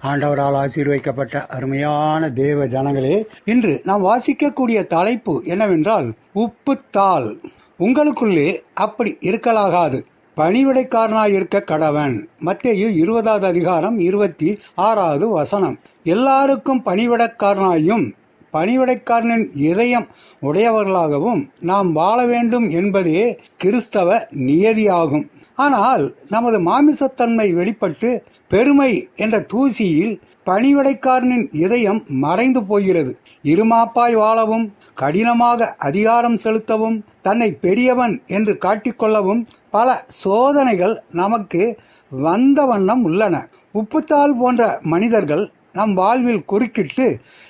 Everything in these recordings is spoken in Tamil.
ஆண்டவரால் ஆசீர்வதிக்கப்பட்ட அருமையான தேவ ஜனங்களே, இன்று நாம் வாசிக்கக்கூடிய தலைப்பு என்னவென்றால் உப்புத்தாள். உங்களுக்குள்ளே அப்படி இருக்கலாகாது, பணிவிடைக்காரனாய் இருக்க கடவன். மத்தேயு 20வது அதிகாரம் 26வது வசனம். எல்லாருக்கும் பணிவிடைக்காரனாயும் பணிவிடைக்காரனின் இதயம் உடையவர்களாகவும் நாம் வாழ வேண்டும் என்பதே கிறிஸ்தவ நியதியாகும். ஆனால் நமது மாமிசத்தன்மை வெளிப்பட்டு பெருமை என்ற தூசியில் பணிவிடைக்காரனின் இதயம் மறைந்து போகிறது. இருமாப்பாய் வாழவும், கடினமாக அதிகாரம் செலுத்தவும், தன்னை பெரியவன் என்று காட்டிக்கொள்ளவும் பல சோதனைகள் நமக்கு வந்த வண்ணம் உள்ளன. உப்புத்தாள் போன்ற மனிதர்கள் நம் வாழ்வில் குறுக்கிட்டு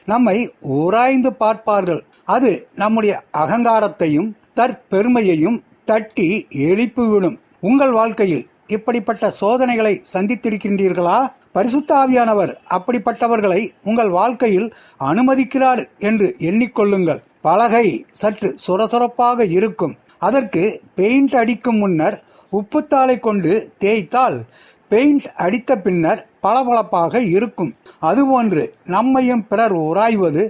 நம்மை உராய்ந்து பார்ப்பார்கள். அது நம்முடைய அகங்காரத்தையும் தற்பெருமையையும் தட்டி எழுப்பிவிடும். உங்கள் வாழ்க்கையில் இப்படிப்பட்ட சோதனைகளை சந்தித்திருக்கின்றீர்களா? பரிசுத்த ஆவியானவர் அப்படிப்பட்டவர்களை உங்கள் வாழ்க்கையில் அனுமதிக்கிறார் என்று எண்ணிக்கொள்ளுங்கள். பலகை சற்று சுரசுரப்பாக இருக்கும். அதற்கு பெயிண்ட் அடிக்கும் முன்னர் உப்புத்தாளை கொண்டு தேய்த்தால் பெயிண்ட் அடித்த பின்னர் பளபளப்பாக இருக்கும். அதுபோன்று நம்மையும் பிறர் உராய்வது,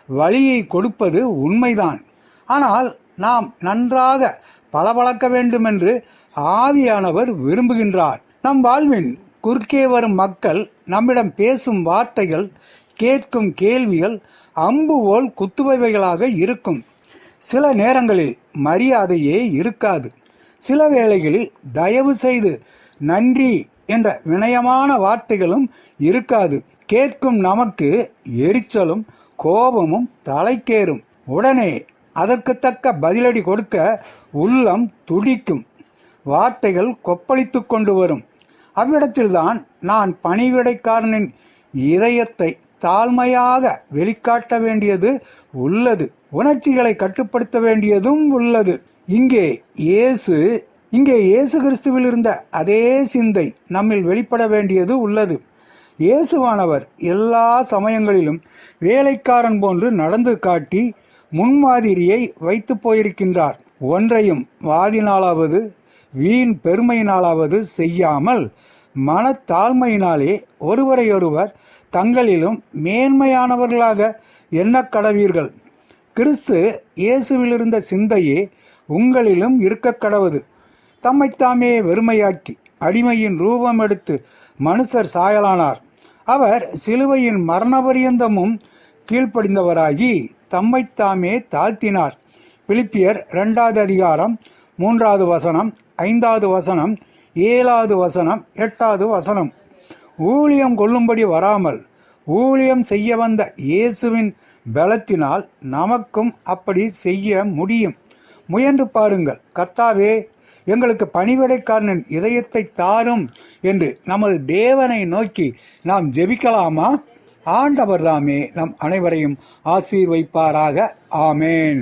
வலியை கொடுப்பது உண்மைதான். ஆனால் நாம் நன்றாக பளபளக்க வேண்டுமென்று ஆவியானவர் விரும்புகின்றார். நம் வாழ்வின் குறுக்கே வரும் மக்கள் நம்மிடம் பேசும் வார்த்தைகள், கேட்கும் கேள்விகள் அம்பு போல் குத்துபவைகளாக இருக்கும். சில நேரங்களில் மரியாதையே இருக்காது. சில வேளைகளில் தயவு செய்து, நன்றி என்ற வினயமான வார்த்தைகளும் இருக்காது. கேட்கும் நமக்கு எரிச்சலும் கோபமும் தலைக்கேறும். உடனே அதற்கு தக்க பதிலடி கொடுக்க உள்ளம் துடிக்கும். வார்த்தைகள் கொப்பளித்து கொண்டு வரும். அவ்விடத்தில்தான் நான் பணிவிடைக்காரனின் இதயத்தை தாழ்மையாக வெளிக்காட்ட வேண்டியது உள்ளது. உணர்ச்சிகளை கட்டுப்படுத்த வேண்டியதும் உள்ளது. இங்கே இயேசு கிறிஸ்துவில் இருந்த அதே சிந்தை நம்மில் வெளிப்பட வேண்டியது உள்ளது. இயேசுவானவர் எல்லா சமயங்களிலும் வேலைக்காரன் போன்று நடந்து காட்டி முன்மாதிரியை வைத்து போயிருக்கின்றார். ஒன்றையும் வாதினாலாவது வீண் பெருமையினாலாவது செய்யாமல் மனத்தாழ்மையினாலே ஒருவரையொருவர் தங்களிலும் மேன்மையானவர்களாக எண்ணக் கடவீர்கள். கிறிஸ்து இயேசுவில் இருந்த சிந்தையே உங்களிலும் இருக்க கடவுது. தம்மைத்தாமே வெறுமையாக்கி அடிமையின் ரூபம் எடுத்து மனுஷர் சாயலானார். அவர் சிலுவையின் மரணபரியந்தமும் கீழ்ப்படிந்தவராகி தம்மைத்தாமே தாழ்த்தினார். பிலிப்பியர் 2வது அதிகாரம் 3வது வசனம், 5வது வசனம், 7வது வசனம், 8வது வசனம். ஊழியம் கொள்ளும்படி வராமல் ஊழியம் செய்ய வந்த இயேசுவின் பலத்தினால் நமக்கும் அப்படி செய்ய முடியும். முயன்று பாருங்கள். கர்த்தாவே, எங்களுக்கு பணிவிடைக்காரனின் இதயத்தை தாரும் என்று நமது தேவனை நோக்கி நாம் ஜெபிக்கலாமா? ஆண்டவர் தாமே நம் அனைவரையும் ஆசீர்வதிப்பாராக. ஆமேன்.